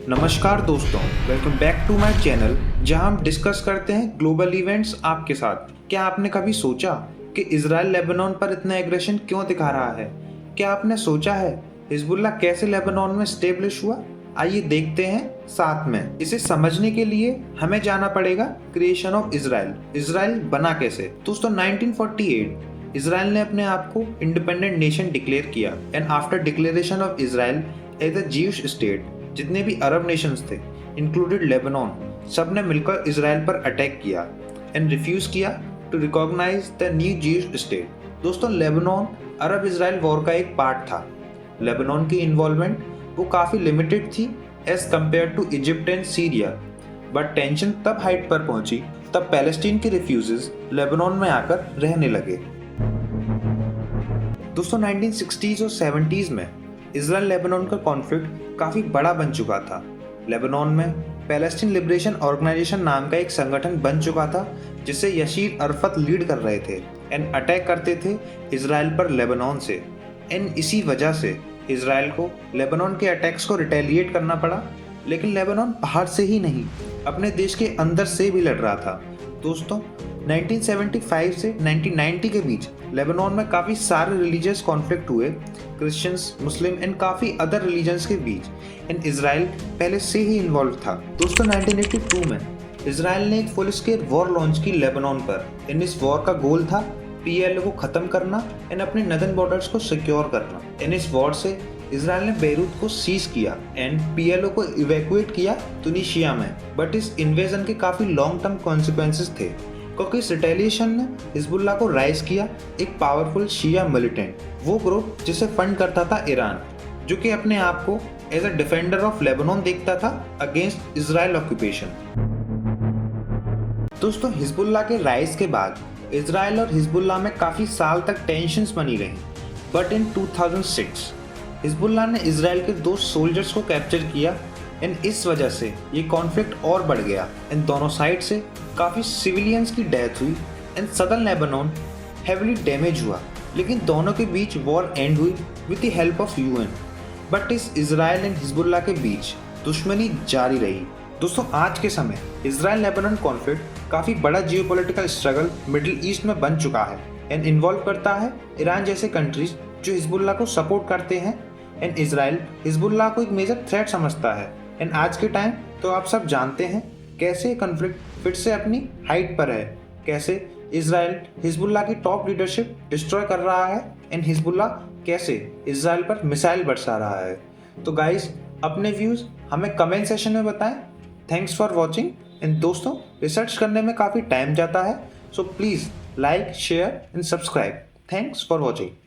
नमस्कार दोस्तों, welcome back to my channel जहां हम डिस्कस करते हैं ग्लोबल इवेंट्स आपके साथ। क्या आपने कभी सोचा कि इजराइल लेबनान पर इतना एग्रेशन क्यों दिखा रहा है? क्या आपने सोचा है हिजबुल्लाह कैसे लेबनान में स्टेब्लिश हुआ? आइए देखते हैं साथ में। इसे समझने के लिए हमें जाना पड़ेगा क्रिएशन ऑफ इजराइल। इजराइल बना कैसे? दोस्तों 1948 इजराइल ने अपने आप को इंडिपेंडेंट नेशन डिक्लेयर किया and after declaration of Israel as a Jewish state, जितने भी अरब नेशंस थे इंक्लूडेड लेबनान, सब ने मिलकर इजराइल पर अटैक किया एंड रिफ्यूज किया to recognize the new Jewish state. दोस्तों लेबनान अरब इजराइल वॉर का एक पार्ट था। लेबनान की इन्वॉल्वमेंट वो काफ़ी लिमिटेड थी as compare to Egypt and Syria, but tension तब हाइट पर पहुंची तब पैलेस्टीन के रिफ्यूजेस लेबनान में आकर रहने लगे। दोस्तों 1960s और 70s में इजराइल लेबनान का कॉन्फ्लिक्ट काफ़ी बड़ा बन चुका था। लेबनान में पैलेस्टीन लिबरेशन ऑर्गेनाइजेशन नाम का एक संगठन बन चुका था जिसे यशीर अरफत लीड कर रहे थे एंड अटैक करते थे इजराइल पर लेबनान से। एंड इसी वजह से इजराइल को लेबनान के अटैक्स को रिटेलिएट करना पड़ा, लेकिन लेबनान बाहर से ही नहीं अपने देश के अंदर से भी लड़ रहा था। दोस्तों 1975 से 1990 के बीच लेबनान में काफ़ी सारे रिलीजियस कॉन्फ्लिक्ट हुए, क्रिश्चियंस, मुस्लिम एंड काफ़ी अदर रिलीजन्स के बीच, एंड इजराइल पहले से ही इन्वॉल्व था। दोस्तों 1982 में इजराइल ने एक फुल स्केल वॉर लॉन्च की लेबनान पर एंड इस वॉर का गोल था PLO को ख़त्म करना एंड अपने नदन बॉर्डर्स को सिक्योर करना। एंड इस वॉर से इजराइल ने बेरूत को सीज किया एंड PLO को इवैक्यूएट किया तुनिशिया में। बट इस इन्वेजन के काफ़ी लॉन्ग टर्म कॉन्सिक्वेंसेस थे क्योंकि इस रिटेलिएशन ने हिजबुल्लाह को राइज किया एक पावरफुल शिया मिलिटेंट, वो ग्रुप जिसे फंड करता था ईरान, जो कि अपने आप को as a defender of Lebanon देखता था अगेंस्ट इजराइल ऑक्यूपेशन। दोस्तों हिजबुल्लाह के राइज के बाद इजराइल और हिजबुल्लाह में काफ़ी साल तक टेंशन्स बनी रही, बट इन 2006 हिजबुल्लाह ने इजराइल के 2 सोल्जर्स को कैप्चर किया एंड इस वजह से ये कॉन्फ्लिक्ट और बढ़ गया एंड दोनों साइड से काफ़ी सिविलियंस की डेथ हुई and southern Lebanon heavily damage हुआ। लेकिन दोनों के बीच वॉर एंड हुई with the help of UN, but इस इजराइल एंड हिजबुल्लाह के बीच दुश्मनी जारी रही। दोस्तों आज के समय इजराइल लेबनान कॉन्फ्लिक्ट काफ़ी बड़ा जियोपॉलिटिकल स्ट्रगल मिडिल ईस्ट में बन चुका है एंड इन्वॉल्व करता है ईरान जैसे कंट्रीज जो हिजबुल्लाह को सपोर्ट करते हैं, एंड इजराइल हिजबुल्लाह को एक मेजर थ्रेट समझता है। एंड आज के टाइम तो आप सब जानते हैं कैसे कॉन्फ्लिक्ट फिर से अपनी हाइट पर है, कैसे इजराइल हिजबुल्लाह की टॉप लीडरशिप डिस्ट्रॉय कर रहा है एंड हिजबुल्लाह कैसे इजराइल पर मिसाइल बरसा रहा है। तो गाइस अपने व्यूज़ हमें कमेंट सेशन में बताएं। Thanks for watching. एंड दोस्तों रिसर्च करने में काफ़ी टाइम जाता है, so please like, share and subscribe. Thanks for watching.